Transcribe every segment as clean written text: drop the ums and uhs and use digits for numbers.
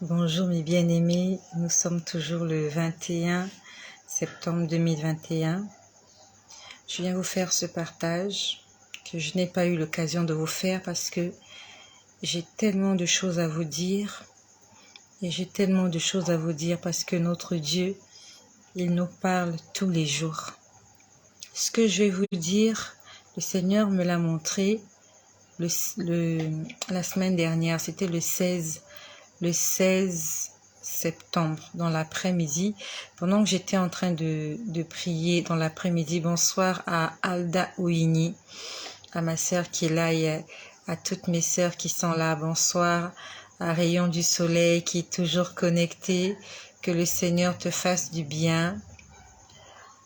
Bonjour mes bien-aimés, nous sommes toujours le 21 septembre 2021. Je viens vous faire ce partage que je n'ai pas eu l'occasion de vous faire parce que j'ai tellement de choses à vous dire. Et j'ai tellement de choses à vous dire parce que notre Dieu, il nous parle tous les jours. Ce que je vais vous dire, le Seigneur me l'a montré la semaine dernière, c'était le 16 septembre, dans l'après-midi, pendant que j'étais en train de prier dans l'après-midi. Bonsoir à Alda Ouini, à ma sœur qui est là et à toutes mes sœurs qui sont là. Bonsoir à Rayon du Soleil qui est toujours connecté. Que le Seigneur te fasse du bien.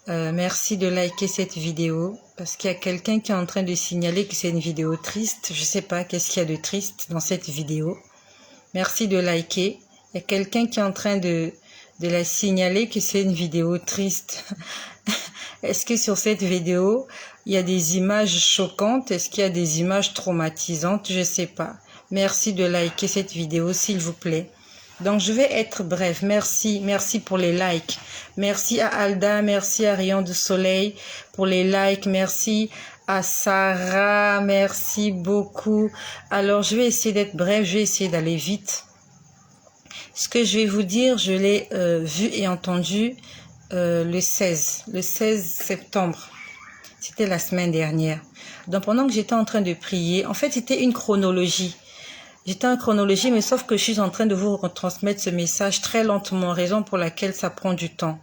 Merci de liker cette vidéo parce qu'il y a quelqu'un qui est en train de signaler que c'est une vidéo triste. Je ne sais pas qu'est-ce qu'il y a de triste dans cette vidéo. Merci de liker. Il y a quelqu'un qui est en train de la signaler que c'est une vidéo triste. Est-ce que sur cette vidéo, il y a des images choquantes? Est-ce qu'il y a des images traumatisantes? Je ne sais pas. Merci de liker cette vidéo, s'il vous plaît. Donc, je vais être bref. Merci pour les likes. Merci à Alda, merci à Rayon du Soleil pour les likes. Merci à Sarah, merci beaucoup. Alors, je vais essayer d'être bref, je vais essayer d'aller vite. Ce que je vais vous dire, je l'ai vu et entendu le 16 septembre. C'était la semaine dernière. Donc, pendant que j'étais en train de prier, en fait, c'était une chronologie. J'étais en chronologie, mais sauf que je suis en train de vous retransmettre ce message très lentement, raison pour laquelle ça prend du temps.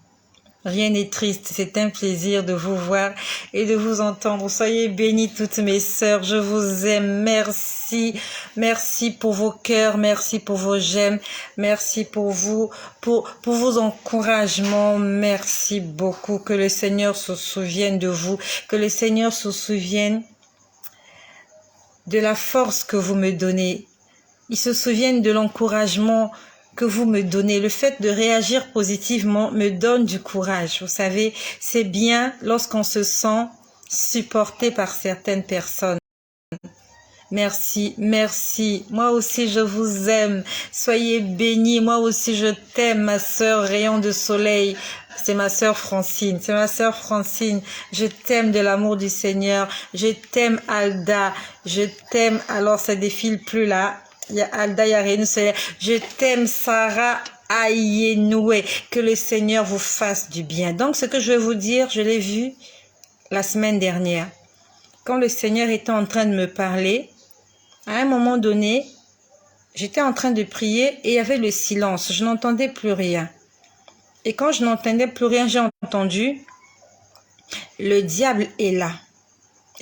Rien n'est triste, c'est un plaisir de vous voir et de vous entendre. Soyez bénis toutes mes sœurs, je vous aime, merci. Merci pour vos cœurs, merci pour vos j'aime, merci pour vous, pour vos encouragements, merci beaucoup. Que le Seigneur se souvienne de vous, que le Seigneur se souvienne de la force que vous me donnez. Ils se souviennent de l'encouragement que vous me donnez. Le fait de réagir positivement me donne du courage. Vous savez, c'est bien lorsqu'on se sent supporté par certaines personnes. Merci, merci. Moi aussi, je vous aime. Soyez bénis. Moi aussi, je t'aime, ma sœur Rayon de Soleil. C'est ma sœur Francine. C'est ma sœur Francine. Je t'aime de l'amour du Seigneur. Je t'aime, Alda. Je t'aime. Alors, ça défile plus là. Il y a Alda, il y a Rayon, je t'aime, Sarah Ayenoué. Que le Seigneur vous fasse du bien. Donc, ce que je vais vous dire, je l'ai vu la semaine dernière. Quand le Seigneur était en train de me parler, à un moment donné, j'étais en train de prier et il y avait le silence. Je n'entendais plus rien. Et quand je n'entendais plus rien, j'ai entendu « Le diable est là ».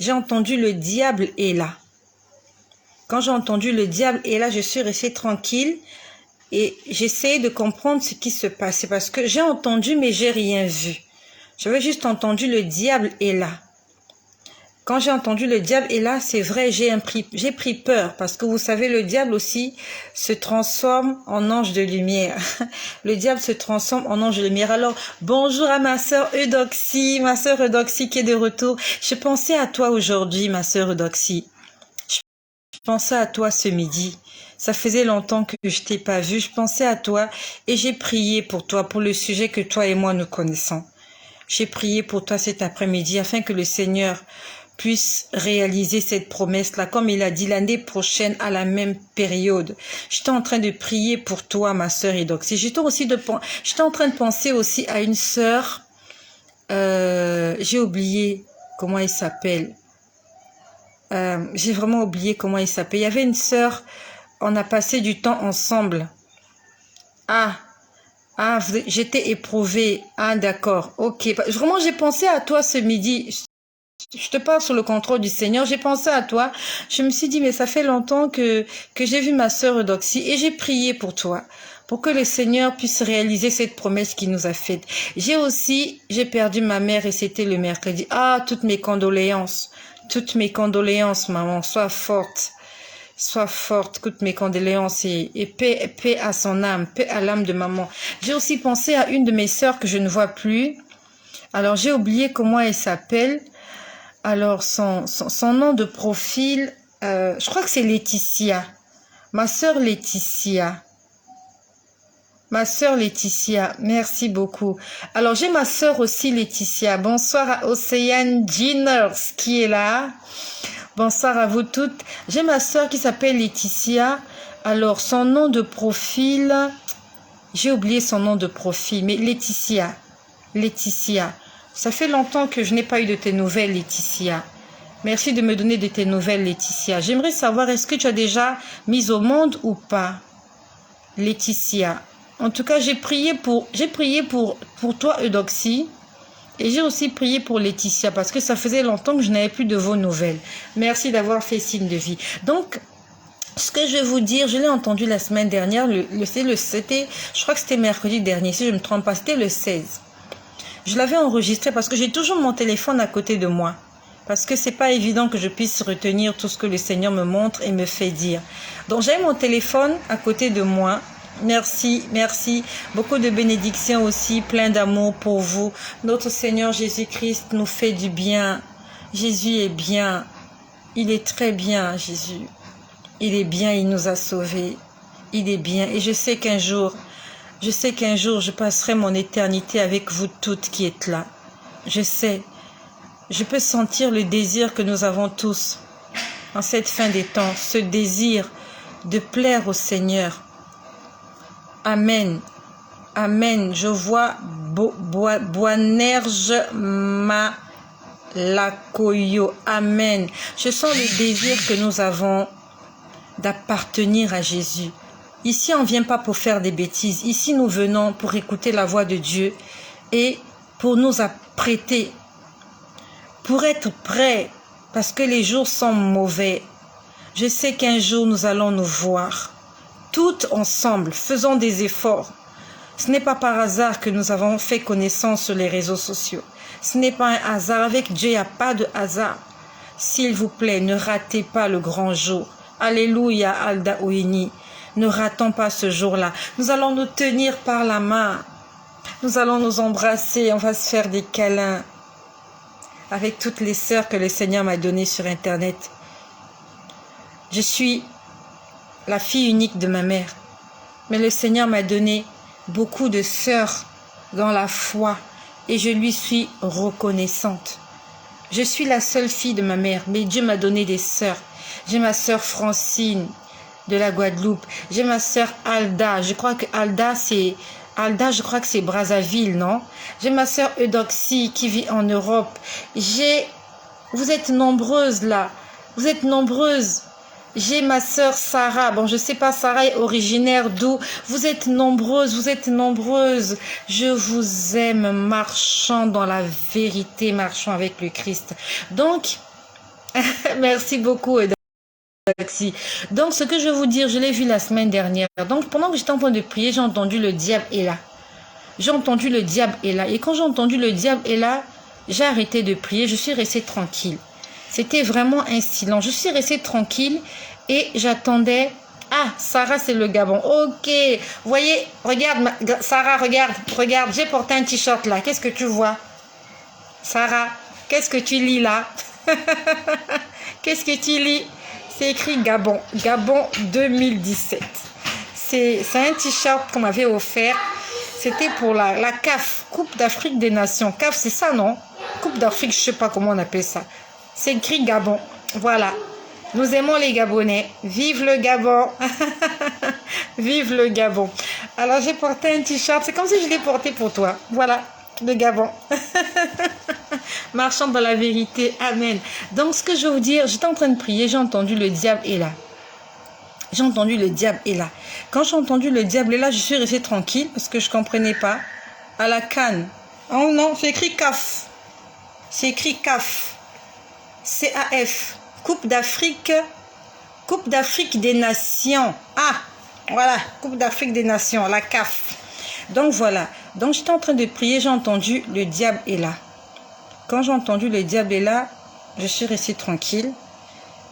J'ai entendu « Le diable est là ». Quand j'ai entendu le diable, et là, je suis restée tranquille et j'essayais de comprendre ce qui se passait parce que j'ai entendu, mais j'ai rien vu. J'avais juste entendu le diable est là. Quand j'ai entendu le diable est là, c'est vrai, j'ai pris peur parce que vous savez, le diable aussi se transforme en ange de lumière. Le diable se transforme en ange de lumière. Alors, bonjour à ma sœur Eudoxie, qui est de retour. Je pensais à toi aujourd'hui, ma sœur Eudoxie. Je pensais à toi ce midi. Ça faisait longtemps que je t'ai pas vu. Je pensais à toi et j'ai prié pour toi, pour le sujet que toi et moi nous connaissons. J'ai prié pour toi cet après-midi afin que le Seigneur puisse réaliser cette promesse-là, comme il a dit l'année prochaine à la même période. J'étais en train de prier pour toi, ma sœur Eudoxie. J'étais en train de penser aussi à une sœur. J'ai oublié comment elle s'appelle. J'ai vraiment oublié comment il s'appelle. Il y avait une sœur, on a passé du temps ensemble. J'étais éprouvée. D'accord, ok. Vraiment, j'ai pensé à toi ce midi. Je te parle sous le contrôle du Seigneur. J'ai pensé à toi. Je me suis dit, mais ça fait longtemps que j'ai vu ma sœur Eudoxie et j'ai prié pour toi, pour que le Seigneur puisse réaliser cette promesse qu'il nous a faite. J'ai perdu ma mère et c'était le mercredi. Toutes mes condoléances. Toutes mes condoléances, maman. Sois forte. Sois forte. Toutes mes condoléances et paix à son âme. Paix à l'âme de maman. J'ai aussi pensé à une de mes sœurs que je ne vois plus. Alors, j'ai oublié comment elle s'appelle. Alors, son nom de profil, je crois que c'est Laetitia. Ma sœur Laetitia. Ma sœur Laetitia, merci beaucoup. Alors, j'ai ma sœur aussi Laetitia. Bonsoir à Océane Jeaners qui est là. Bonsoir à vous toutes. J'ai ma sœur qui s'appelle Laetitia. Alors, son nom de profil, j'ai oublié son nom de profil, mais Laetitia. Laetitia. Ça fait longtemps que je n'ai pas eu de tes nouvelles, Laetitia. Merci de me donner de tes nouvelles, Laetitia. J'aimerais savoir, est-ce que tu as déjà mis au monde ou pas, Laetitia? En tout cas, j'ai prié pour toi, Eudoxie. Et j'ai aussi prié pour Laetitia parce que ça faisait longtemps que je n'avais plus de vos nouvelles. Merci d'avoir fait signe de vie. Donc, ce que je vais vous dire, je l'ai entendu la semaine dernière. Je crois que c'était mercredi dernier, si je ne me trompe pas. C'était le 16. Je l'avais enregistré parce que j'ai toujours mon téléphone à côté de moi. Parce que c'est pas évident que je puisse retenir tout ce que le Seigneur me montre et me fait dire. Donc, j'ai mon téléphone à côté de moi. Merci, merci. Beaucoup de bénédictions aussi, plein d'amour pour vous. Notre Seigneur Jésus-Christ nous fait du bien. Jésus est bien. Il est très bien, Jésus. Il est bien, il nous a sauvés. Il est bien. Et je sais qu'un jour, je passerai mon éternité avec vous toutes qui êtes là. Je sais. Je peux sentir le désir que nous avons tous en cette fin des temps. Ce désir de plaire au Seigneur. Amen. Amen. Je vois Boanerge Malakoyo. Amen. Je sens le désir que nous avons d'appartenir à Jésus. Ici, on ne vient pas pour faire des bêtises. Ici, nous venons pour écouter la voix de Dieu et pour nous apprêter, pour être prêts, parce que les jours sont mauvais. Je sais qu'un jour, nous allons nous voir. Toutes ensemble, faisons des efforts. Ce n'est pas par hasard que nous avons fait connaissance sur les réseaux sociaux. Ce n'est pas un hasard. Avec Dieu, il n'y a pas de hasard. S'il vous plaît, ne ratez pas le grand jour. Alléluia, Alda Ouini. Ne ratons pas ce jour-là. Nous allons nous tenir par la main. Nous allons nous embrasser. On va se faire des câlins. Avec toutes les sœurs que le Seigneur m'a données sur Internet. Je suis la fille unique de ma mère. Mais le Seigneur m'a donné beaucoup de sœurs dans la foi et je lui suis reconnaissante. Je suis la seule fille de ma mère, mais Dieu m'a donné des sœurs. J'ai ma sœur Francine de la Guadeloupe. J'ai ma sœur Alda. Je crois que je crois que c'est Brazzaville, non? J'ai ma sœur Eudoxie qui vit en Europe. Vous êtes nombreuses là. Vous êtes nombreuses. J'ai ma sœur Sarah. Bon, je sais pas, Sarah est originaire d'où. Vous êtes nombreuses, vous êtes nombreuses. Je vous aime, marchant dans la vérité, marchant avec le Christ. Donc, merci beaucoup, Eudoxie. Donc, ce que je vais vous dire, je l'ai vu la semaine dernière. Donc, pendant que j'étais en train de prier, j'ai entendu le diable est là. J'ai entendu le diable est là. Et quand j'ai entendu le diable est là, j'ai arrêté de prier. Je suis restée tranquille. C'était vraiment un silence. Je suis restée tranquille et j'attendais. Ah, Sarah, c'est le Gabon. Ok. Vous voyez, regarde, Sarah, regarde. J'ai porté un t-shirt là. Qu'est-ce que tu vois? Sarah, qu'est-ce que tu lis là? Qu'est-ce que tu lis? C'est écrit Gabon. Gabon 2017. C'est un t-shirt qu'on m'avait offert. C'était pour la CAF, Coupe d'Afrique des Nations. CAF, c'est ça, non? Coupe d'Afrique, je ne sais pas comment on appelle ça. C'est écrit Gabon. Voilà. Nous aimons les Gabonais. Vive le Gabon. Vive le Gabon. Alors, j'ai porté un t-shirt. C'est comme si je l'ai porté pour toi. Voilà. Le Gabon. Marchant dans la vérité. Amen. Donc, ce que je veux vous dire, j'étais en train de prier. J'ai entendu le diable est là. J'ai entendu le diable est là. Quand j'ai entendu le diable est là, je suis restée tranquille parce que je ne comprenais pas. À la canne. Oh non, c'est écrit CAF. C'est écrit CAF. CAF, Coupe d'Afrique des Nations. Ah, voilà, Coupe d'Afrique des Nations, la CAF. Donc voilà, donc j'étais en train de prier, j'ai entendu le diable est là. Quand j'ai entendu le diable est là, je suis restée tranquille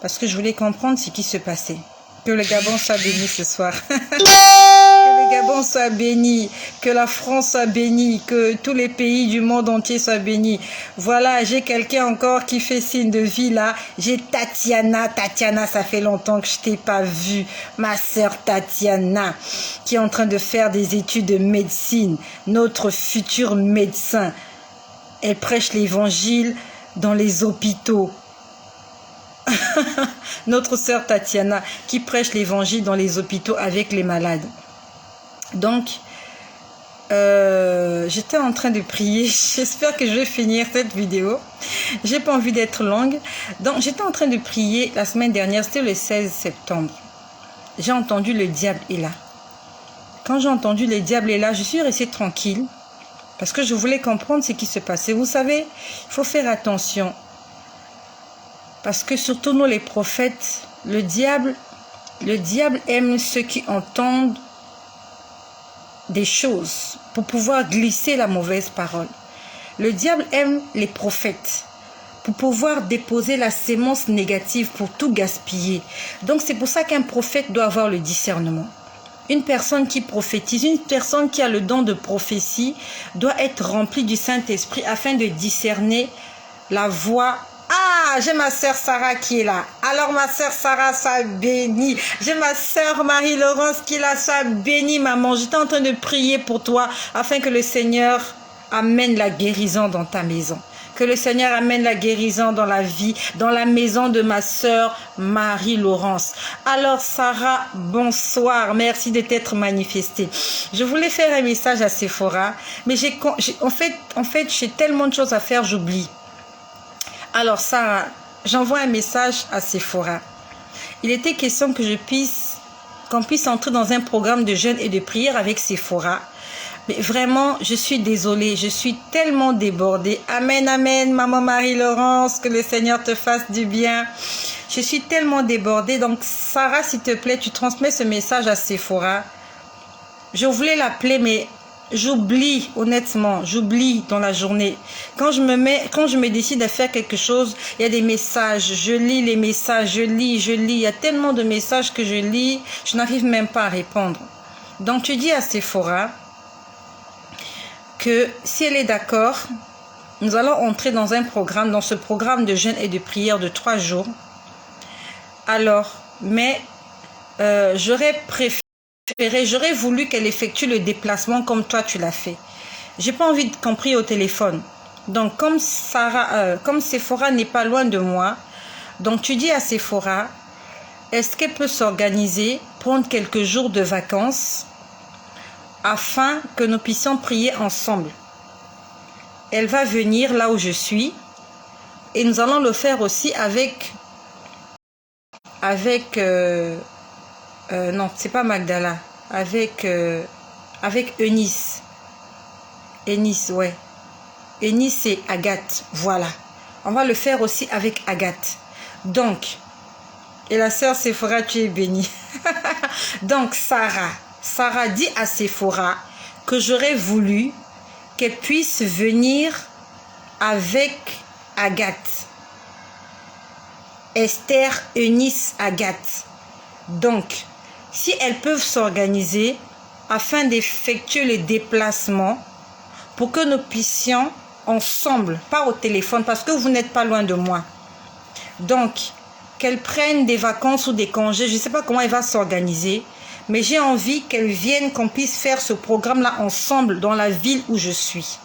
parce que je voulais comprendre ce qui se passait. Que le Gabon soit béni ce soir. Que le le Gabon soit béni, que la France soit bénie, que tous les pays du monde entier soient bénis. Voilà, j'ai quelqu'un encore qui fait signe de vie là. J'ai Tatiana. Tatiana, ça fait longtemps que je t'ai pas vue. Ma sœur Tatiana, qui est en train de faire des études de médecine. Notre futur médecin. Elle prêche l'évangile dans les hôpitaux. Notre sœur Tatiana qui prêche l'évangile dans les hôpitaux avec les malades. Donc, j'étais en train de prier. J'espère que je vais finir cette vidéo. J'ai pas envie d'être longue. Donc, j'étais en train de prier la semaine dernière. C'était le 16 septembre. J'ai entendu le diable est là. Quand j'ai entendu le diable est là, je suis restée tranquille parce que je voulais comprendre ce qui se passait. Vous savez, il faut faire attention. Parce que surtout nous les prophètes, le diable aime ceux qui entendent des choses pour pouvoir glisser la mauvaise parole. Le diable aime les prophètes pour pouvoir déposer la sémence négative pour tout gaspiller. Donc c'est pour ça qu'un prophète doit avoir le discernement. Une personne qui prophétise, une personne qui a le don de prophétie doit être remplie du Saint-Esprit afin de discerner la voix. Ah, j'ai ma sœur Sarah qui est là. Alors ma sœur Sarah, sois bénie. J'ai ma sœur Marie-Laurence qui est là, sois bénie maman. J'étais en train de prier pour toi afin que le Seigneur amène la guérison dans ta maison. Que le Seigneur amène la guérison dans la vie, dans la maison de ma sœur Marie-Laurence. Alors Sarah, bonsoir. Merci de t'être manifestée. Je voulais faire un message à Sephora, mais en fait, j'ai tellement de choses à faire, j'oublie. Alors Sarah, j'envoie un message à Sephora. Il était question que qu'on puisse entrer dans un programme de jeûne et de prière avec Sephora. Mais vraiment, je suis désolée, je suis tellement débordée. Amen, amen, maman Marie-Laurence, que le Seigneur te fasse du bien. Je suis tellement débordée. Donc Sarah, s'il te plaît, tu transmets ce message à Sephora. Je voulais l'appeler, mais j'oublie, honnêtement, j'oublie dans la journée. Quand je me décide à faire quelque chose, il y a des messages, je lis les messages, je lis. Il y a tellement de messages que je lis, je n'arrive même pas à répondre. Donc tu dis à Sephora que si elle est d'accord, nous allons entrer dans ce programme de jeûne et de prière de 3 jours. Alors, mais j'aurais voulu qu'elle effectue le déplacement comme toi tu l'as fait. J'ai pas envie qu'on prie au téléphone. Donc comme Sephora n'est pas loin de moi, donc tu dis à Sephora, est-ce qu'elle peut s'organiser, prendre quelques jours de vacances afin que nous puissions prier ensemble. Elle va venir là où je suis et nous allons le faire aussi non, c'est pas Magdala, avec Eunice. Eunice, ouais. Eunice et Agathe, voilà. On va le faire aussi avec Agathe. Donc, et la sœur Sephora, tu es bénie. Donc, Sarah dit à Sephora que j'aurais voulu qu'elle puisse venir avec Agathe. Esther, Eunice, Agathe. Donc, si elles peuvent s'organiser afin d'effectuer le déplacement pour que nous puissions ensemble, pas au téléphone, parce que vous n'êtes pas loin de moi. Donc, qu'elles prennent des vacances ou des congés, je ne sais pas comment elle va s'organiser, mais j'ai envie qu'elles viennent, qu'on puisse faire ce programme-là ensemble dans la ville où je suis.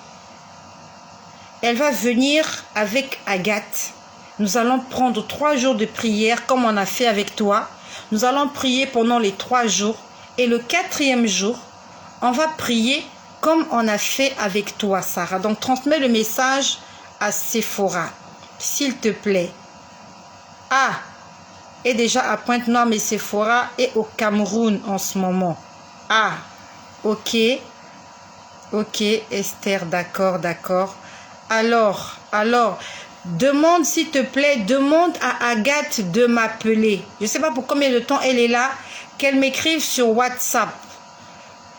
Elle va venir avec Agathe. Nous allons prendre 3 jours de prière comme on a fait avec toi. Nous allons prier pendant les 3 jours. Et le 4e jour, on va prier comme on a fait avec toi, Sarah. Donc, transmets le message à Sephora, s'il te plaît. Ah, et déjà à Pointe-Noire, mais Sephora est au Cameroun en ce moment. Ah, ok. Ok, Esther, d'accord. Alors, demande s'il te plaît, demande à Agathe de m'appeler. Je ne sais pas pour combien de temps elle est là, qu'elle m'écrive sur WhatsApp.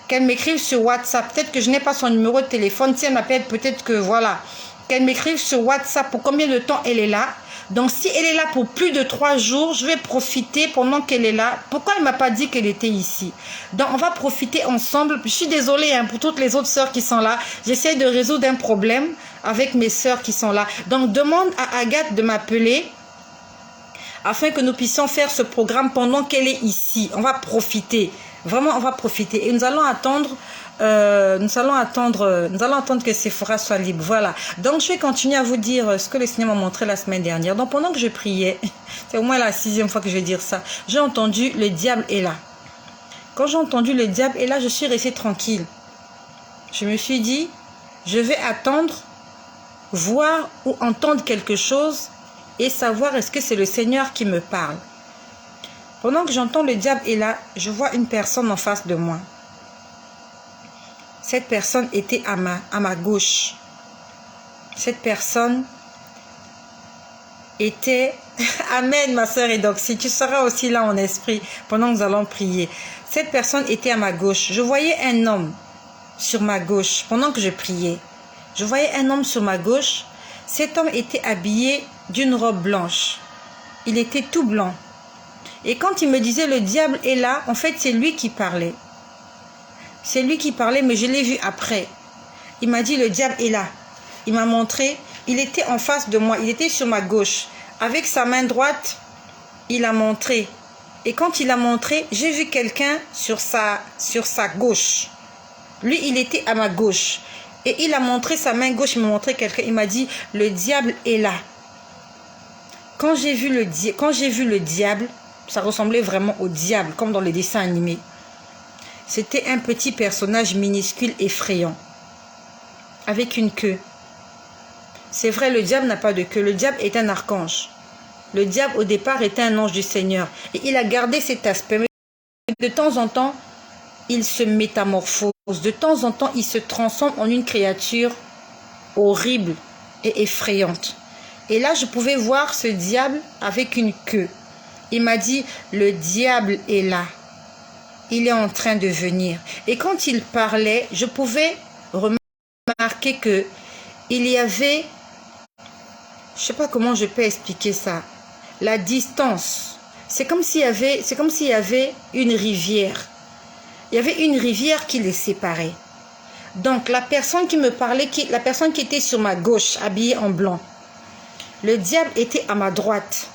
Peut-être que je n'ai pas son numéro de téléphone. Si elle m'appelle, peut-être que voilà. Qu'elle m'écrive sur WhatsApp pour combien de temps elle est là. Donc, si elle est là pour plus de 3 jours, je vais profiter pendant qu'elle est là. Pourquoi elle ne m'a pas dit qu'elle était ici? Donc, on va profiter ensemble. Je suis désolée hein, pour toutes les autres sœurs qui sont là. J'essaie de résoudre un problème avec mes sœurs qui sont là. Donc, demande à Agathe de m'appeler afin que nous puissions faire ce programme pendant qu'elle est ici. On va profiter. Vraiment, on va profiter. Et nous allons attendre... nous allons attendre que Sephora soit libre. Voilà. Donc, je vais continuer à vous dire ce que le Seigneur m'a montré la semaine dernière. Donc, pendant que je priais, c'est au moins la 6e fois que je vais dire ça, j'ai entendu le diable est là. Quand j'ai entendu le diable est là, je suis restée tranquille. Je me suis dit, je vais attendre, voir ou entendre quelque chose et savoir est-ce que c'est le Seigneur qui me parle. Pendant que j'entends le diable est là, je vois une personne en face de moi. Cette personne était à ma gauche. Cette personne était... Amen, ma sœur Edoxie, tu seras aussi là en esprit pendant que nous allons prier. Cette personne était à ma gauche. Je voyais un homme sur ma gauche pendant que je priais. Je voyais un homme sur ma gauche. Cet homme était habillé d'une robe blanche. Il était tout blanc. Et quand il me disait le diable est là, en fait c'est lui qui parlait. C'est lui qui parlait, mais je l'ai vu après. Il m'a dit, le diable est là. Il m'a montré, il était en face de moi, il était sur ma gauche. Avec sa main droite, il a montré. Et quand il a montré, j'ai vu quelqu'un sur sa gauche. Lui, il était à ma gauche. Et il a montré sa main gauche, il m'a montré quelqu'un. Il m'a dit, le diable est là. Quand j'ai vu le diable, ça ressemblait vraiment au diable, comme dans les dessins animés. C'était un petit personnage minuscule effrayant, avec une queue. C'est vrai, le diable n'a pas de queue. Le diable est un archange. Le diable, au départ, était un ange du Seigneur. Et il a gardé cet aspect. Mais de temps en temps, il se métamorphose. De temps en temps, il se transforme en une créature horrible et effrayante. Et là, je pouvais voir ce diable avec une queue. Il m'a dit, le diable est là. Il est en train de venir. Et quand il parlait, je pouvais remarquer que il y avait, je ne sais pas comment je peux expliquer ça, la distance. C'est comme s'il y avait une rivière. Il y avait une rivière qui les séparait. Donc la personne qui me parlait, la personne qui était sur ma gauche, habillée en blanc, le diable était à ma droite.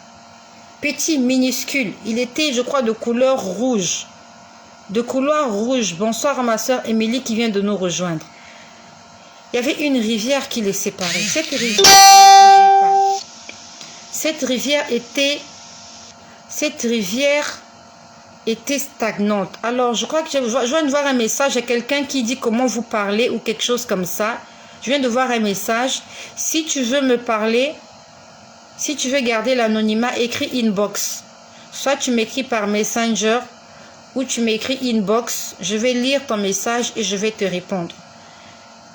Petit, minuscule. Il était, je crois, de couleur rouge. De couleur rouge. Bonsoir à ma soeur Émilie qui vient de nous rejoindre. Il y avait une rivière qui les séparait. Cette rivière était stagnante. Alors, je crois que je viens de voir un message à quelqu'un qui dit comment vous parlez ou quelque chose comme ça. Je viens de voir un message. Si tu veux me parler, si tu veux garder l'anonymat, écris inbox. Soit tu m'écris par Messenger ou tu m'écris inbox. Je vais lire ton message et je vais te répondre.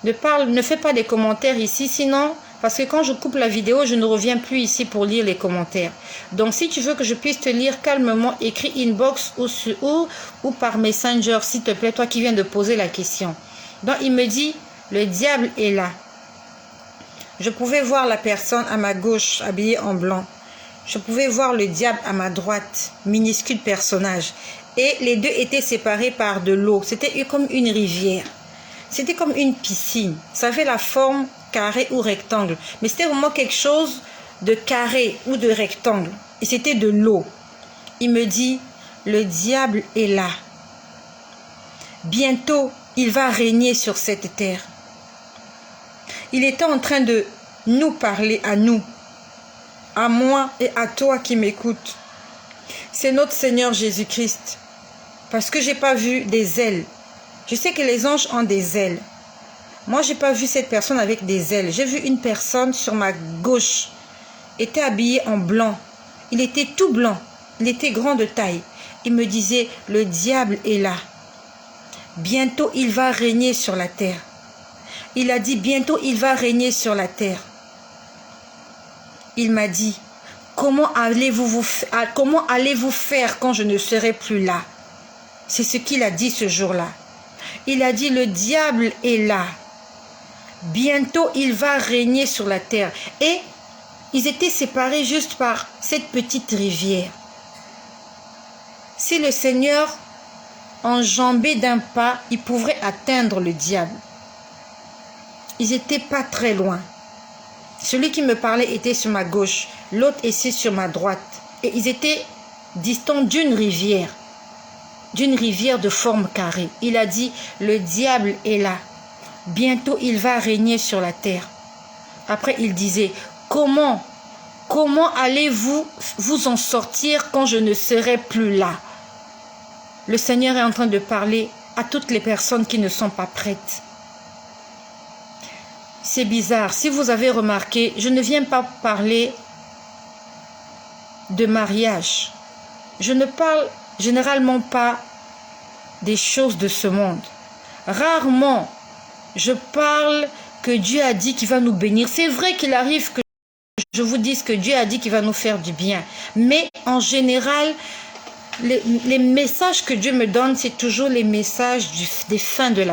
Ne fais pas des commentaires ici, sinon, parce que quand je coupe la vidéo, je ne reviens plus ici pour lire les commentaires. Donc, si tu veux que je puisse te lire calmement, écris inbox ou par Messenger, s'il te plaît, toi qui viens de poser la question. Donc, il me dit, le diable est là. Je pouvais voir la personne à ma gauche, habillée en blanc. Je pouvais voir le diable à ma droite, minuscule personnage. Et les deux étaient séparés par de l'eau. C'était comme une rivière. C'était comme une piscine. Ça avait la forme carré ou rectangle. Mais c'était vraiment quelque chose de carré ou de rectangle. Et c'était de l'eau. Il me dit, le diable est là. Bientôt, il va régner sur cette terre. Il était en train de nous parler à nous, à moi et à toi qui m'écoutes. C'est notre Seigneur Jésus-Christ. Parce que je n'ai pas vu des ailes. Je sais que les anges ont des ailes. Moi, je n'ai pas vu cette personne avec des ailes. J'ai vu une personne sur ma gauche. Était habillée en blanc. Il était tout blanc. Il était grand de taille. Il me disait, le diable est là. Bientôt, il va régner sur la terre. Il a dit, bientôt, il va régner sur la terre. Il m'a dit, comment allez-vous faire quand je ne serai plus là? C'est ce qu'il a dit ce jour-là. Il a dit, le diable est là. Bientôt, il va régner sur la terre. Et Ils étaient séparés juste par cette petite rivière. Si le Seigneur enjambait d'un pas, il pourrait atteindre le diable. Ils n'étaient pas très loin. Celui qui me parlait était sur ma gauche, l'autre était sur ma droite. Et ils étaient distants d'une rivière de forme carrée. Il a dit, le diable est là. Bientôt, il va régner sur la terre. Après, il disait, comment allez-vous vous en sortir quand je ne serai plus là? Le Seigneur est en train de parler à toutes les personnes qui ne sont pas prêtes. C'est bizarre. Si vous avez remarqué, je ne viens pas parler de mariage. Je ne parle généralement pas des choses de ce monde. Rarement, je parle que Dieu a dit qu'il va nous bénir. C'est vrai qu'il arrive que je vous dise que Dieu a dit qu'il va nous faire du bien. Mais en général, les messages que Dieu me donne, c'est toujours les messages des fins de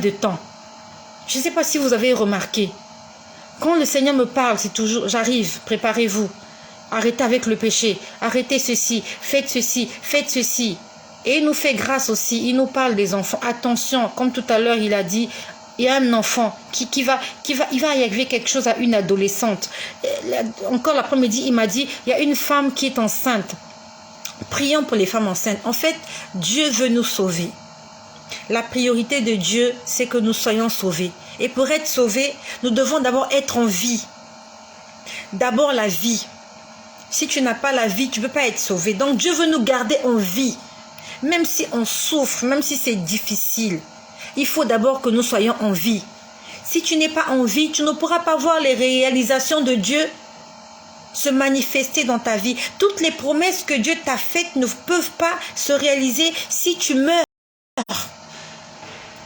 temps. Je ne sais pas si vous avez remarqué. Quand le Seigneur me parle, c'est toujours, j'arrive, préparez-vous. Arrêtez avec le péché, arrêtez ceci, faites ceci, faites ceci. Et il nous fait grâce aussi, il nous parle des enfants. Attention, comme tout à l'heure il a dit, il y a un enfant il va y arriver quelque chose à une adolescente. Encore l'après-midi, il m'a dit, il y a une femme qui est enceinte. Prions pour les femmes enceintes. En fait, Dieu veut nous sauver. La priorité de Dieu, c'est que nous soyons sauvés. Et pour être sauvés, nous devons d'abord être en vie. D'abord la vie. Si tu n'as pas la vie, tu ne peux pas être sauvé. Donc Dieu veut nous garder en vie. Même si on souffre, même si c'est difficile, il faut d'abord que nous soyons en vie. Si tu n'es pas en vie, tu ne pourras pas voir les réalisations de Dieu se manifester dans ta vie. Toutes les promesses que Dieu t'a faites ne peuvent pas se réaliser si tu meurs.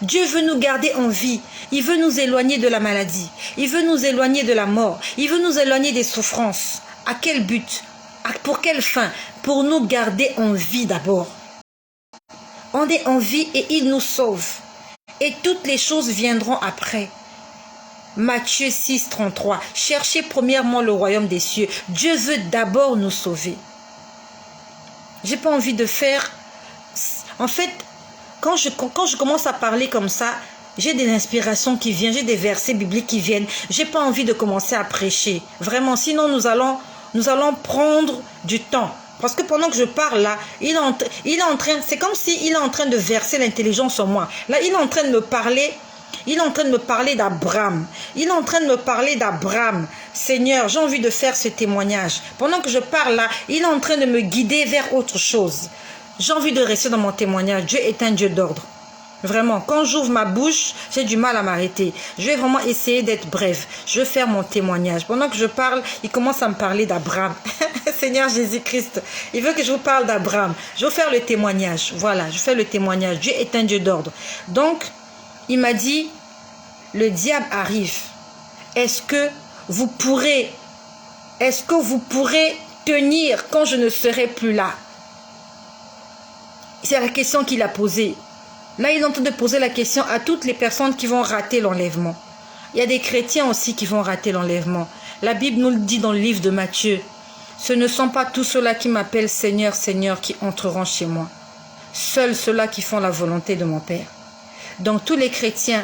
Dieu veut nous garder en vie. Il veut nous éloigner de la maladie. Il veut nous éloigner de la mort. Il veut nous éloigner des souffrances. À quel but? Pour quelle fin? Pour nous garder en vie d'abord. On est en vie et il nous sauve. Et toutes les choses viendront après. Matthieu 6, 33. Cherchez premièrement le royaume des cieux. Dieu veut d'abord nous sauver. J'ai pas envie de faire... En fait, quand je commence à parler comme ça, j'ai des inspirations qui viennent, j'ai des versets bibliques qui viennent. J'ai pas envie de commencer à prêcher. Vraiment, sinon nous allons prendre du temps. Parce que pendant que je parle là, il est en train, c'est comme s'il est en train de verser l'intelligence en moi. Là, il est en train de me parler, d'Abraham. Il est en train de me parler d'Abraham. Seigneur, j'ai envie de faire ce témoignage. Pendant que je parle là, il est en train de me guider vers autre chose. J'ai envie de rester dans mon témoignage. Dieu est un Dieu d'ordre. Vraiment, quand j'ouvre ma bouche, j'ai du mal à m'arrêter. Je vais vraiment essayer d'être bref. Je vais faire mon témoignage. Pendant que je parle, il commence à me parler d'Abraham. Seigneur Jésus-Christ, il veut que je vous parle d'Abraham. Je vais faire le témoignage. Voilà, je fais le témoignage. Dieu est un Dieu d'ordre. Donc, il m'a dit, le diable arrive. Est-ce que vous pourrez tenir quand je ne serai plus là? C'est la question qu'il a posée. Là, il est en train de poser la question à toutes les personnes qui vont rater l'enlèvement. Il y a des chrétiens aussi qui vont rater l'enlèvement. La Bible nous le dit dans le livre de Matthieu. Ce ne sont pas tous ceux-là qui m'appellent Seigneur, Seigneur qui entreront chez moi. Seuls ceux-là qui font la volonté de mon Père. Donc tous les chrétiens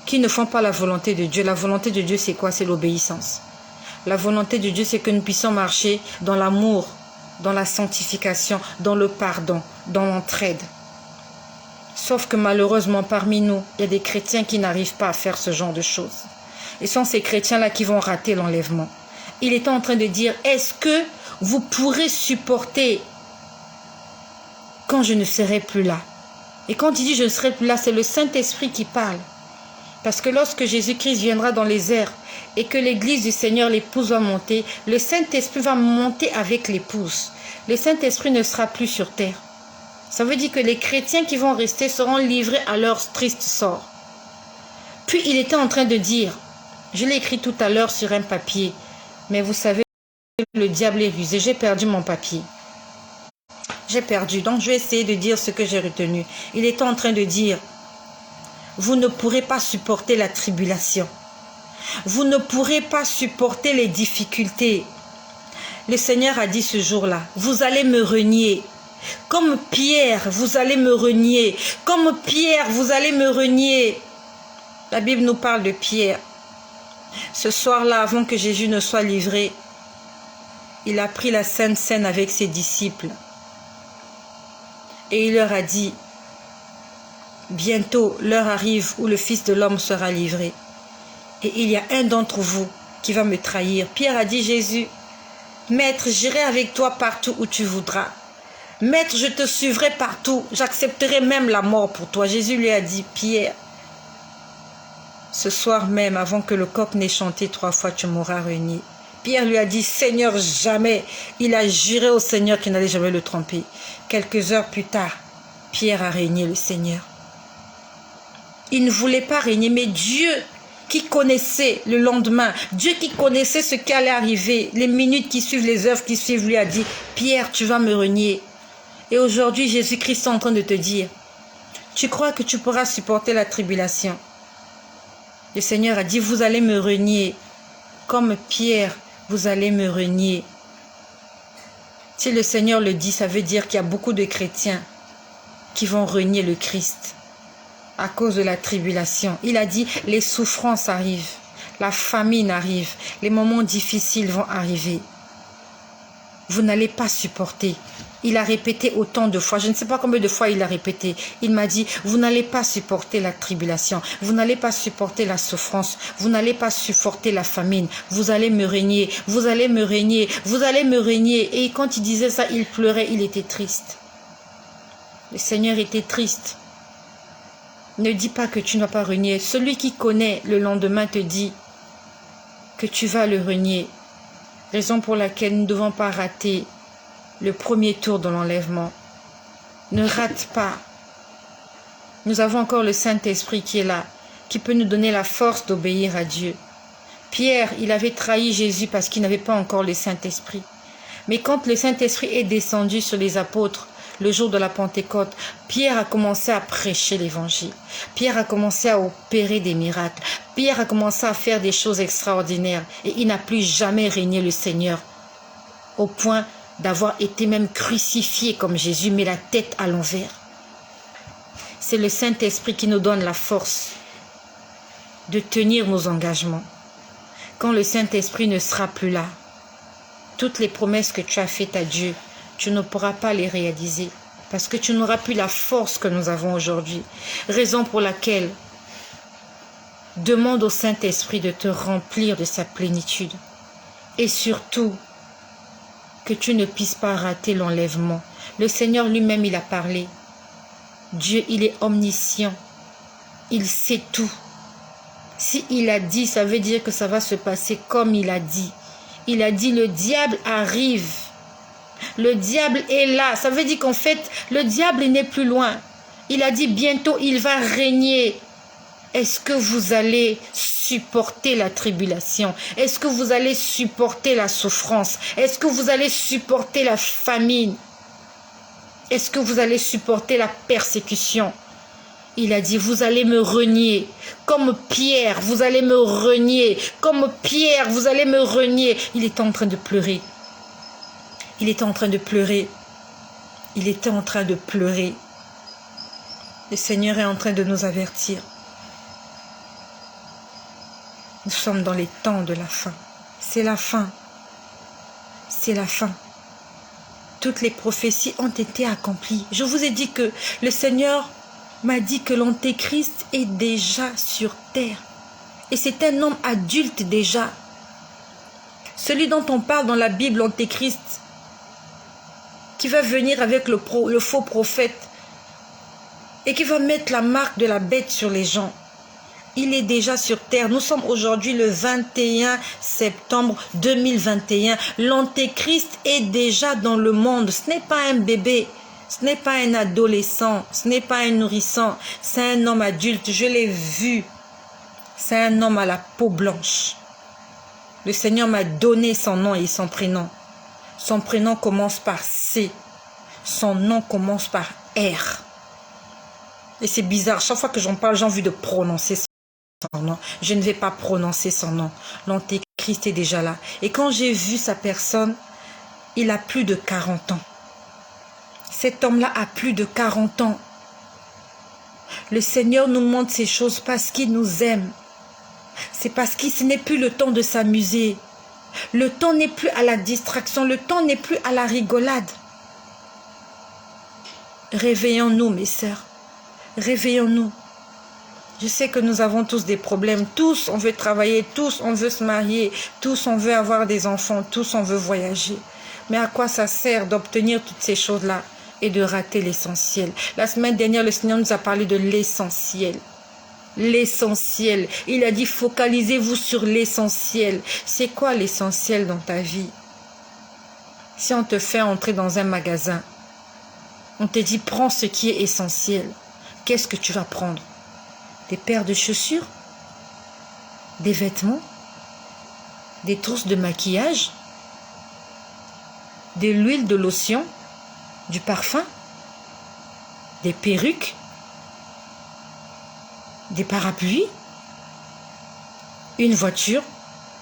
qui ne font pas la volonté de Dieu, la volonté de Dieu c'est quoi? C'est l'obéissance. La volonté de Dieu c'est que nous puissions marcher dans l'amour, dans la sanctification, dans le pardon, dans l'entraide. Sauf que malheureusement parmi nous, il y a des chrétiens qui n'arrivent pas à faire ce genre de choses. Et ce sont ces chrétiens-là qui vont rater l'enlèvement. Il était en train de dire, est-ce que vous pourrez supporter quand je ne serai plus là? Et quand il dit je ne serai plus là, c'est le Saint-Esprit qui parle. Parce que lorsque Jésus-Christ viendra dans les airs et que l'église du Seigneur, l'épouse va monter, le Saint-Esprit va monter avec l'épouse. Le Saint-Esprit ne sera plus sur terre. Ça veut dire que les chrétiens qui vont rester seront livrés à leur triste sort. Puis il était en train de dire, je l'ai écrit tout à l'heure sur un papier, mais vous savez, le diable est rusé, j'ai perdu mon papier. J'ai perdu, donc je vais essayer de dire ce que j'ai retenu. Il était en train de dire, vous ne pourrez pas supporter la tribulation. Vous ne pourrez pas supporter les difficultés. Le Seigneur a dit ce jour-là, vous allez me renier. Comme Pierre, vous allez me renier. Comme Pierre, vous allez me renier. La Bible nous parle de Pierre. Ce soir-là, avant que Jésus ne soit livré, il a pris la Sainte Seine avec ses disciples. Et il leur a dit, bientôt l'heure arrive où le Fils de l'homme sera livré. Et il y a un d'entre vous qui va me trahir. Pierre a dit, Jésus, Maître, j'irai avec toi partout où tu voudras. Maître, je te suivrai partout. J'accepterai même la mort pour toi. Jésus lui a dit, Pierre, ce soir même, avant que le coq n'ait chanté 3 fois, tu m'auras renié. Pierre lui a dit, Seigneur, jamais. Il a juré au Seigneur qu'il n'allait jamais le tromper. Quelques heures plus tard, Pierre a renié le Seigneur. Il ne voulait pas régner, mais Dieu qui connaissait le lendemain, Dieu qui connaissait ce qui allait arriver, les minutes qui suivent, les heures qui suivent, lui a dit, Pierre, tu vas me renier. Et aujourd'hui, Jésus-Christ est en train de te dire, tu crois que tu pourras supporter la tribulation? Le Seigneur a dit, vous allez me renier. Comme Pierre, vous allez me renier. Si le Seigneur le dit, ça veut dire qu'il y a beaucoup de chrétiens qui vont renier le Christ à cause de la tribulation. Il a dit, les souffrances arrivent, la famine arrive, les moments difficiles vont arriver. Vous n'allez pas supporter. Il a répété autant de fois, je ne sais pas combien de fois il a répété. Il m'a dit, vous n'allez pas supporter la tribulation, vous n'allez pas supporter la souffrance, vous n'allez pas supporter la famine, vous allez me régner, vous allez me régner, vous allez me régner. Et quand il disait ça, il pleurait, il était triste. Le Seigneur était triste. Ne dis pas que tu ne vas pas renier. Celui qui connaît le lendemain te dit que tu vas le renier. Raison pour laquelle nous ne devons pas rater le premier tour de l'enlèvement. Ne rate pas. Nous avons encore le Saint-Esprit qui est là, qui peut nous donner la force d'obéir à Dieu. Pierre, il avait trahi Jésus parce qu'il n'avait pas encore le Saint-Esprit. Mais quand le Saint-Esprit est descendu sur les apôtres, le jour de la Pentecôte, Pierre a commencé à prêcher l'évangile. Pierre a commencé à opérer des miracles. Pierre a commencé à faire des choses extraordinaires. Et il n'a plus jamais régné le Seigneur. Au point d'avoir été même crucifié comme Jésus, mais la tête à l'envers. C'est le Saint-Esprit qui nous donne la force de tenir nos engagements. Quand le Saint-Esprit ne sera plus là, toutes les promesses que tu as faites à Dieu, tu ne pourras pas les réaliser parce que tu n'auras plus la force que nous avons aujourd'hui. Raison pour laquelle demande au Saint-Esprit de te remplir de sa plénitude. Et surtout, que tu ne puisses pas rater l'enlèvement. Le Seigneur lui-même, il a parlé. Dieu, il est omniscient. Il sait tout. Si il a dit, ça veut dire que ça va se passer comme il a dit. Il a dit, le diable arrive. Le diable est là. Ça veut dire qu'en fait, le diable n'est plus loin. Il a dit bientôt, il va régner. Est-ce que vous allez supporter la tribulation? Est-ce que vous allez supporter la souffrance? Est-ce que vous allez supporter la famine? Est-ce que vous allez supporter la persécution? Il a dit, vous allez me renier. Comme Pierre, vous allez me renier. Comme Pierre, vous allez me renier. Il était en train de pleurer. Il était en train de pleurer. Il était en train de pleurer. Le Seigneur est en train de nous avertir. Nous sommes dans les temps de la fin. C'est la fin. C'est la fin. Toutes les prophéties ont été accomplies. Je vous ai dit que le Seigneur m'a dit que l'Antéchrist est déjà sur terre. Et c'est un homme adulte déjà. Celui dont on parle dans la Bible, l'Antéchrist, qui va venir avec le faux prophète et qui va mettre la marque de la bête sur les gens. Il est déjà sur terre. Nous sommes aujourd'hui le 21 septembre 2021. L'Antéchrist est déjà dans le monde. Ce n'est pas un bébé. Ce n'est pas un adolescent. Ce n'est pas un nourrisson. C'est un homme adulte. Je l'ai vu. C'est un homme à la peau blanche. Le Seigneur m'a donné son nom et son prénom. Son prénom commence par C. Son nom commence par R. Et c'est bizarre. Chaque fois que j'en parle, j'ai envie de prononcer son nom. Je ne vais pas prononcer son nom. L'antéchrist est déjà là. Et quand j'ai vu sa personne, il a plus de 40 ans. Cet homme-là a plus de 40 ans. Le Seigneur nous montre ces choses parce qu'il nous aime. C'est parce que ce n'est plus le temps de s'amuser. Le temps n'est plus à la distraction. Le temps n'est plus à la rigolade. Réveillons-nous, mes sœurs. Réveillons-nous. Je sais que nous avons tous des problèmes. Tous, on veut travailler. Tous, on veut se marier. Tous, on veut avoir des enfants. Tous, on veut voyager. Mais à quoi ça sert d'obtenir toutes ces choses-là et de rater l'essentiel? La semaine dernière, le Seigneur nous a parlé de l'essentiel. L'essentiel. Il a dit, focalisez-vous sur l'essentiel. C'est quoi l'essentiel dans ta vie? Si on te fait entrer dans un magasin, on te dit, prends ce qui est essentiel. Qu'est-ce que tu vas prendre? Des paires de chaussures? Des vêtements? Des trousses de maquillage? De l'huile, de lotion? Du parfum? Des perruques? Des parapluies? Une voiture?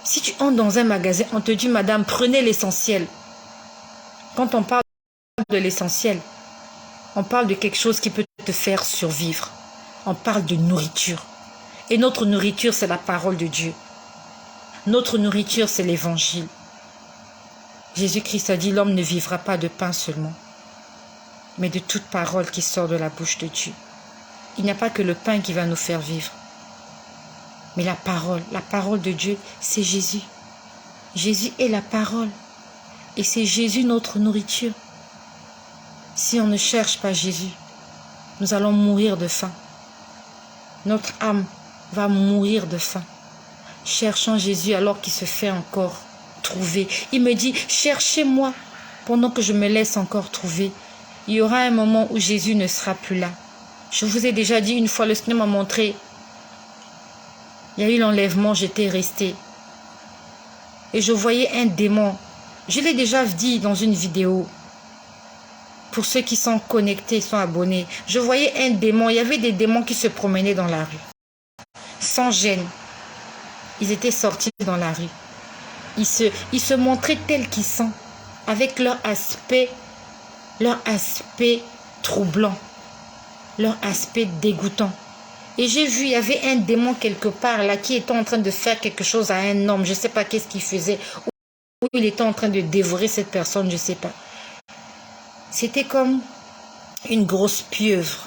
Si tu entres dans un magasin, on te dit, madame, prenez l'essentiel. Quand on parle de l'essentiel, on parle de quelque chose qui peut te faire survivre. On parle de nourriture. Et notre nourriture, c'est la parole de Dieu. Notre nourriture, c'est l'évangile. Jésus-Christ a dit, l'homme ne vivra pas de pain seulement, mais de toute parole qui sort de la bouche de Dieu. Il n'y a pas que le pain qui va nous faire vivre, mais la parole de Dieu, c'est Jésus. Jésus est la parole, et c'est Jésus notre nourriture. Si on ne cherche pas Jésus, nous allons mourir de faim. Notre âme va mourir de faim. Cherchons Jésus alors qu'il se fait encore trouver. Il me dit, cherchez-moi pendant que je me laisse encore trouver. Il y aura un moment où Jésus ne sera plus là. Je vous ai déjà dit une fois, le Seigneur m'a montré. Il y a eu l'enlèvement, j'étais restée. Et je voyais un démon. Je l'ai déjà dit dans une vidéo. Pour ceux qui sont connectés, sont abonnés. Je voyais un démon. Il y avait des démons qui se promenaient dans la rue. Sans gêne. Ils étaient sortis dans la rue. Ils se montraient tels qu'ils sont. Avec leur aspect troublant. Leur aspect dégoûtant. Et j'ai vu, il y avait un démon quelque part là qui était en train de faire quelque chose à un homme. Je ne sais pas qu'est-ce qu'il faisait. Ou il était en train de dévorer cette personne, je ne sais pas. C'était comme une grosse pieuvre.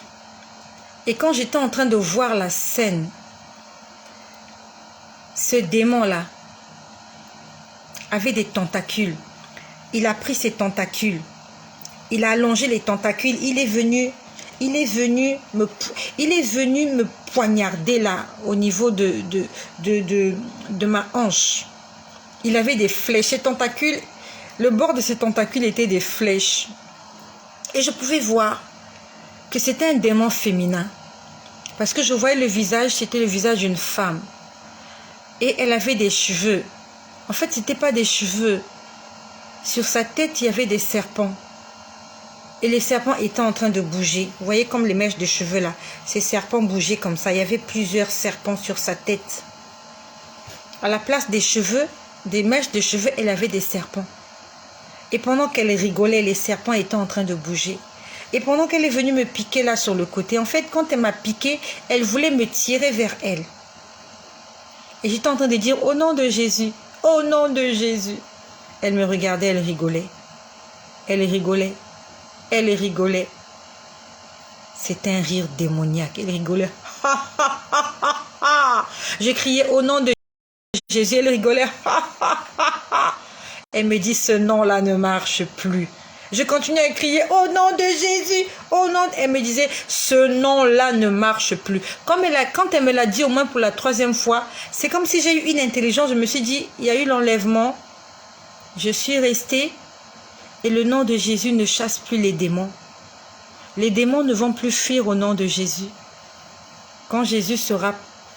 Et quand j'étais en train de voir la scène, ce démon-là avait des tentacules. Il a pris ses tentacules. Il a allongé les tentacules. Il est venu me poignarder là, au niveau de ma hanche. Il avait des flèches. Ses tentacules, le bord de ses tentacules était des flèches. Et je pouvais voir que c'était un démon féminin. Parce que je voyais le visage, c'était le visage d'une femme. Et elle avait des cheveux. En fait, ce n'était pas des cheveux. Sur sa tête, il y avait des serpents. Et les serpents étaient en train de bouger. Vous voyez comme les mèches de cheveux là. Ces serpents bougeaient comme ça. Il y avait plusieurs serpents sur sa tête. À la place des cheveux, des mèches de cheveux, elle avait des serpents. Et pendant qu'elle rigolait, les serpents étaient en train de bouger. Et pendant qu'elle est venue me piquer là sur le côté, en fait, quand elle m'a piqué, elle voulait me tirer vers elle. Et j'étais en train de dire, au nom de Jésus, au nom de Jésus. Elle me regardait, elle rigolait. Elle rigolait. Elle rigolait. C'était un rire démoniaque. Elle rigolait. Je criais au nom de Jésus, elle rigolait. Elle me dit, ce nom-là ne marche plus. Je continuais à crier, au nom de Jésus, au nom. Elle me disait, ce nom-là ne marche plus. Quand elle me l'a dit au moins pour la 3e fois, c'est comme si j'ai eu une intelligence. Je me suis dit, il y a eu l'enlèvement. Je suis restée. Et le nom de Jésus ne chasse plus les démons. Les démons ne vont plus fuir au nom de Jésus. Quand Jésus sera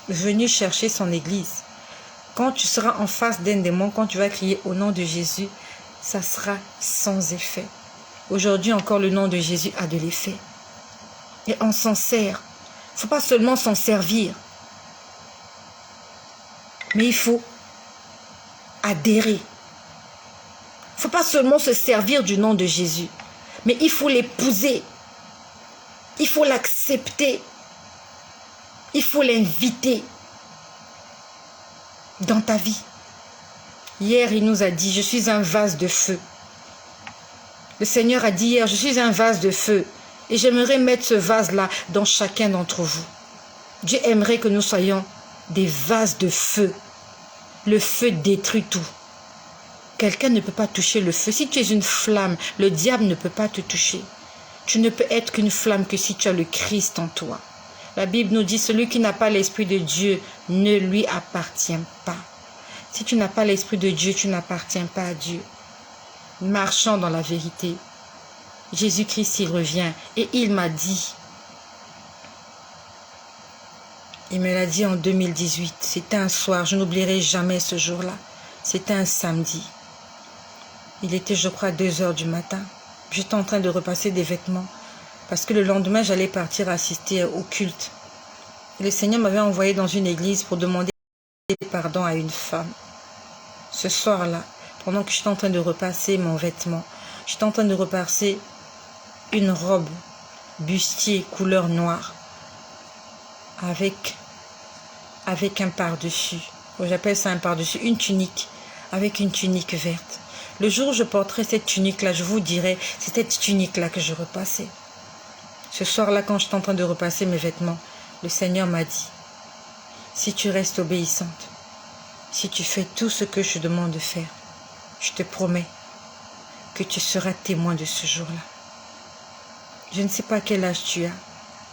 venu chercher son église, quand tu seras en face d'un démon, quand tu vas crier au nom de Jésus, ça sera sans effet. Aujourd'hui encore, le nom de Jésus a de l'effet. Et on s'en sert. Il ne faut pas seulement s'en servir. Mais il faut adhérer. Il ne faut pas seulement se servir du nom de Jésus, mais il faut l'épouser. Il faut l'accepter. Il faut l'inviter dans ta vie. Hier, il nous a dit, je suis un vase de feu. Le Seigneur a dit hier, je suis un vase de feu. Et j'aimerais mettre ce vase-là dans chacun d'entre vous. Dieu aimerait que nous soyons des vases de feu. Le feu détruit tout. Quelqu'un ne peut pas toucher le feu. Si tu es une flamme, le diable ne peut pas te toucher. Tu ne peux être qu'une flamme que si tu as le Christ en toi. La Bible nous dit, celui qui n'a pas l'Esprit de Dieu ne lui appartient pas. Si tu n'as pas l'Esprit de Dieu, tu n'appartiens pas à Dieu. Marchons dans la vérité. Jésus-Christ, il revient et il m'a dit, il me l'a dit en 2018, c'était un soir, je n'oublierai jamais ce jour-là. C'était un samedi. Il était, je crois, 2 heures du matin. J'étais en train de repasser des vêtements parce que le lendemain, j'allais partir assister au culte. Et le Seigneur m'avait envoyé dans une église pour demander pardon à une femme. Ce soir-là, pendant que j'étais en train de repasser mon vêtement, j'étais en train de repasser une robe bustier couleur noire avec un par-dessus. J'appelle ça un par-dessus, une tunique avec une tunique verte. Le jour où je porterai cette tunique-là, je vous dirai, c'est cette tunique-là que je repassais. Ce soir-là, quand j'étais en train de repasser mes vêtements, le Seigneur m'a dit, si tu restes obéissante, si tu fais tout ce que je te demande de faire, je te promets que tu seras témoin de ce jour-là. Je ne sais pas quel âge tu as.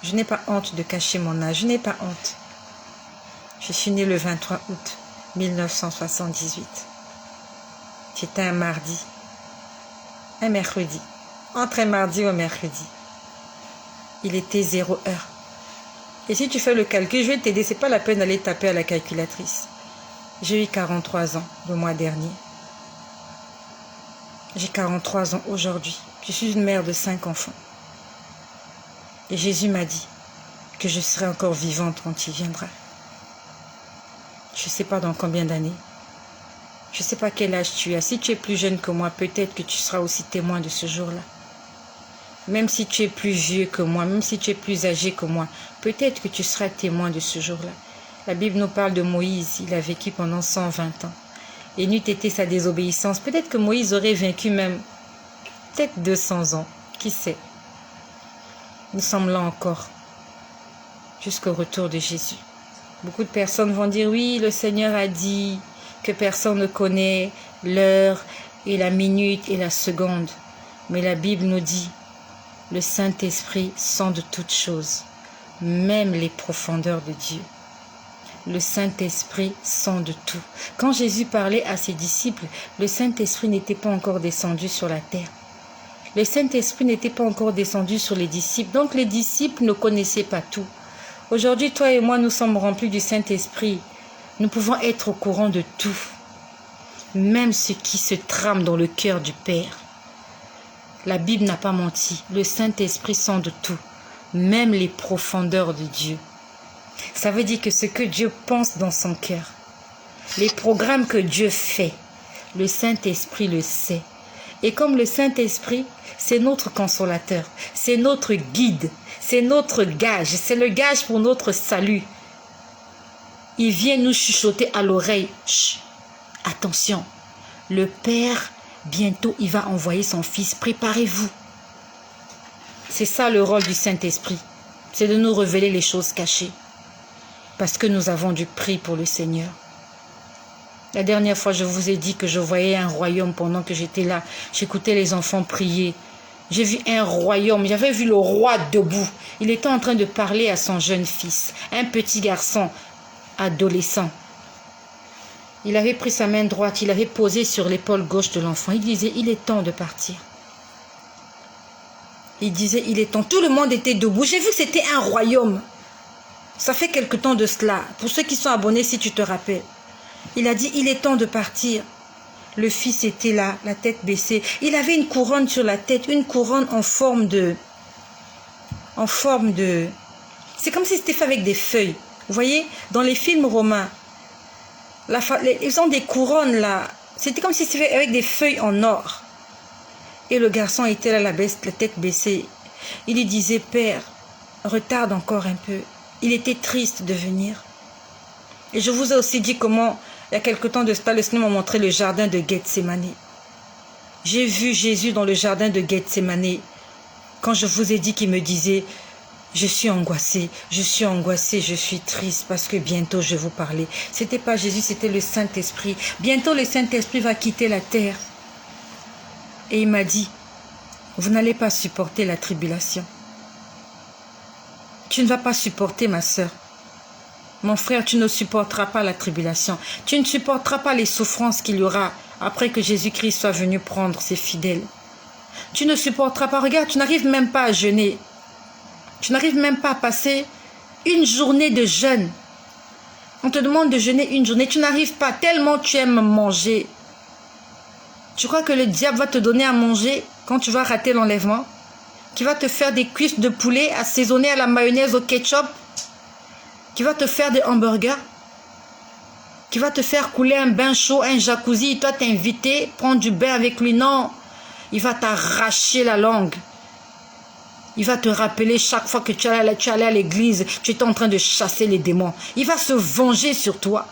Je n'ai pas honte de cacher mon âge. Je n'ai pas honte. Je suis née le 23 août 1978. C'était un mardi. Un mercredi. Entre un mardi au mercredi. Il était 0 heure. Et si tu fais le calcul, je vais t'aider. Ce n'est pas la peine d'aller taper à la calculatrice. J'ai eu 43 ans le mois dernier. J'ai 43 ans aujourd'hui. Je suis une mère de 5 enfants. Et Jésus m'a dit que je serai encore vivante quand il viendra. Je ne sais pas dans combien d'années. Je ne sais pas quel âge tu as. Si tu es plus jeune que moi, peut-être que tu seras aussi témoin de ce jour-là. Même si tu es plus vieux que moi, même si tu es plus âgé que moi, peut-être que tu seras témoin de ce jour-là. La Bible nous parle de Moïse. Il a vécu pendant 120 ans. Et n'eût été sa désobéissance. Peut-être que Moïse aurait vaincu même peut-être 200 ans. Qui sait? Nous sommes là encore, jusqu'au retour de Jésus. Beaucoup de personnes vont dire, oui, le Seigneur a dit que personne ne connaît l'heure et la minute et la seconde. Mais la Bible nous dit, le Saint-Esprit sonde toutes choses, même les profondeurs de Dieu. Le Saint-Esprit sonde tout. Quand Jésus parlait à ses disciples, le Saint-Esprit n'était pas encore descendu sur la terre. Le Saint-Esprit n'était pas encore descendu sur les disciples. Donc les disciples ne connaissaient pas tout. Aujourd'hui, toi et moi, nous sommes remplis du Saint-Esprit. Nous pouvons être au courant de tout. Même ce qui se trame dans le cœur du Père. La Bible n'a pas menti. Le Saint-Esprit sonde tout. Même les profondeurs de Dieu. Ça veut dire que ce que Dieu pense dans son cœur, les programmes que Dieu fait, le Saint-Esprit le sait. Et comme le Saint-Esprit, c'est notre consolateur, c'est notre guide, c'est notre gage, c'est le gage pour notre salut. Il vient nous chuchoter à l'oreille. Chut, attention, le Père, bientôt, il va envoyer son Fils. Préparez-vous. C'est ça le rôle du Saint-Esprit. C'est de nous révéler les choses cachées. Parce que nous avons du prix pour le Seigneur. La dernière fois, je vous ai dit que je voyais un royaume pendant que j'étais là. J'écoutais les enfants prier. J'ai vu un royaume. J'avais vu le roi debout. Il était en train de parler à son jeune fils, un petit garçon adolescent. Il avait pris sa main droite, il avait posé sur l'épaule gauche de l'enfant. Il disait, il est temps de partir. Il disait, il est temps. Tout le monde était debout. J'ai vu que c'était un royaume. Ça fait quelque temps de cela. Pour ceux qui sont abonnés, si tu te rappelles. Il a dit, il est temps de partir. Le fils était là, la tête baissée. Il avait une couronne sur la tête, une couronne en forme de... C'est comme si c'était fait avec des feuilles. Vous voyez, dans les films romains, Ils ont des couronnes là. C'était comme si c'était fait avec des feuilles en or. Et le garçon était là, la tête baissée. Il lui disait, Père, retarde encore un peu. Il était triste de venir. Et je vous ai aussi dit comment, il y a quelque temps de cela, le Seigneur m'a montré le jardin de Gethsémane. J'ai vu Jésus dans le jardin de Gethsémane. Quand je vous ai dit qu'il me disait, je suis angoissé, je suis triste parce que bientôt je vais vous parler. Ce n'était pas Jésus, c'était le Saint-Esprit. Bientôt le Saint-Esprit va quitter la terre. Et il m'a dit, vous n'allez pas supporter la tribulation. Tu ne vas pas supporter, ma sœur. Mon frère, tu ne supporteras pas la tribulation. Tu ne supporteras pas les souffrances qu'il y aura après que Jésus-Christ soit venu prendre ses fidèles. Tu ne supporteras pas. Regarde, tu n'arrives même pas à jeûner. Tu n'arrives même pas à passer une journée de jeûne. On te demande de jeûner une journée. Tu n'arrives pas tellement tu aimes manger. Tu crois que le diable va te donner à manger quand tu vas rater l'enlèvement? Qui va te faire des cuisses de poulet assaisonnées à la mayonnaise au ketchup? Qui va te faire des hamburgers? Qui va te faire couler un bain chaud, un jacuzzi? Toi, t'es invité, prendre du bain avec lui. Non, il va t'arracher la langue. Il va te rappeler chaque fois que tu allais à l'église, tu étais en train de chasser les démons. Il va se venger sur toi.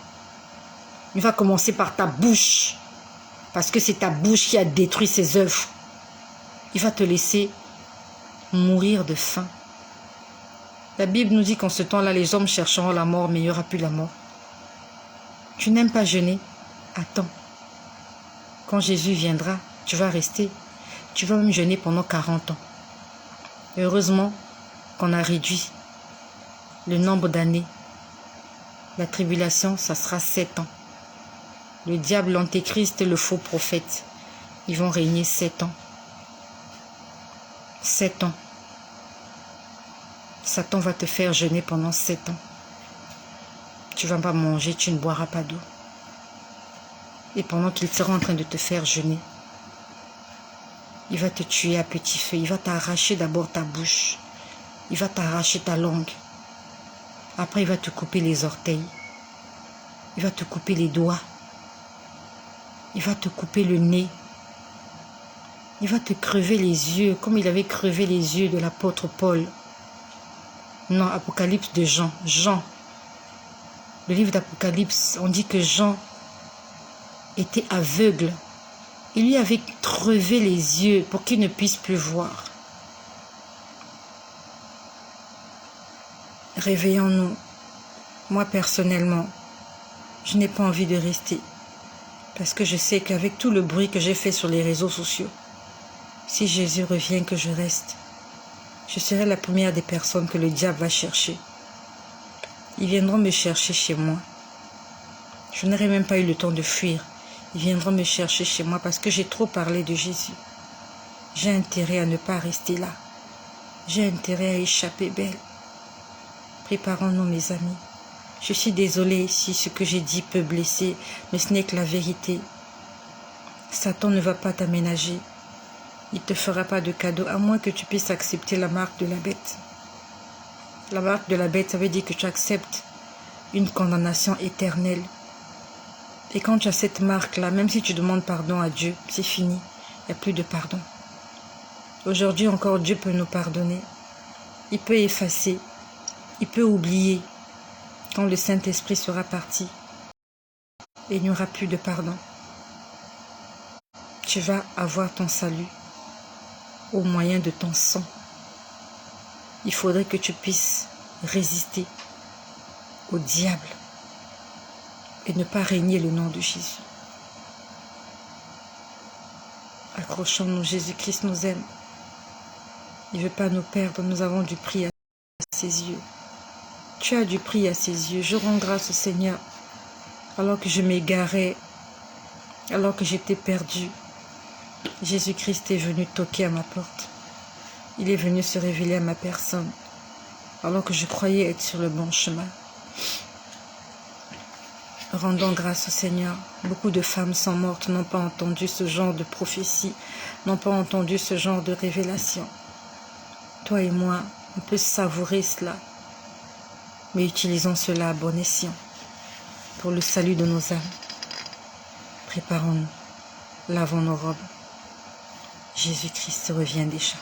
Il va commencer par ta bouche. Parce que c'est ta bouche qui a détruit ses œuvres. Il va te laisser mourir de faim. La Bible nous dit qu'en ce temps-là, les hommes chercheront la mort, mais il n'y aura plus la mort. Tu n'aimes pas jeûner? Attends. Quand Jésus viendra, tu vas rester. Tu vas même jeûner pendant 40 ans. Heureusement qu'on a réduit le nombre d'années. La tribulation, ça sera 7 ans. Le diable, l'antéchrist et le faux prophète, ils vont régner 7 ans. 7 ans. Satan va te faire jeûner pendant 7 ans. Tu ne vas pas manger, tu ne boiras pas d'eau. Et pendant qu'il sera en train de te faire jeûner, il va te tuer à petit feu. Il va t'arracher d'abord ta bouche. Il va t'arracher ta langue. Après, il va te couper les orteils. Il va te couper les doigts. Il va te couper le nez. Il va te crever les yeux, comme il avait crevé les yeux de l'apôtre Paul. Non, Apocalypse de Jean. Jean. Le livre d'Apocalypse, on dit que Jean était aveugle. Il lui avait crevé les yeux pour qu'il ne puisse plus voir. Réveillons-nous. Moi, personnellement, je n'ai pas envie de rester. Parce que je sais qu'avec tout le bruit que j'ai fait sur les réseaux sociaux, si Jésus revient, que je reste, je serai la première des personnes que le diable va chercher. Ils viendront me chercher chez moi. Je n'aurai même pas eu le temps de fuir. Ils viendront me chercher chez moi parce que j'ai trop parlé de Jésus. J'ai intérêt à ne pas rester là. J'ai intérêt à échapper belle. Préparons-nous, mes amis. Je suis désolée si ce que j'ai dit peut blesser, mais ce n'est que la vérité. Satan ne va pas t'aménager. Il ne te fera pas de cadeau, à moins que tu puisses accepter la marque de la bête. La marque de la bête, ça veut dire que tu acceptes une condamnation éternelle. Et quand tu as cette marque-là, même si tu demandes pardon à Dieu, c'est fini. Il n'y a plus de pardon. Aujourd'hui encore, Dieu peut nous pardonner. Il peut effacer. Il peut oublier. Quand le Saint-Esprit sera parti, et il n'y aura plus de pardon. Tu vas avoir ton salut au moyen de ton sang. Il faudrait que tu puisses résister au diable et ne pas régner le nom de Jésus. Accrochons-nous, Jésus-Christ nous aime. Il ne veut pas nous perdre, nous avons du prix à ses yeux. Tu as du prix à ses yeux. Je rends grâce au Seigneur. Alors que je m'égarais, alors que j'étais perdu, Jésus-Christ est venu toquer à ma porte. Il est venu se révéler à ma personne, alors que je croyais être sur le bon chemin. Rendons grâce au Seigneur. Beaucoup de femmes sont mortes, n'ont pas entendu ce genre de prophétie, n'ont pas entendu ce genre de révélation. Toi et moi, on peut savourer cela, mais utilisons cela à bon escient. pour le salut de nos âmes. Préparons-nous, lavons nos robes. Jésus-Christ revient déjà.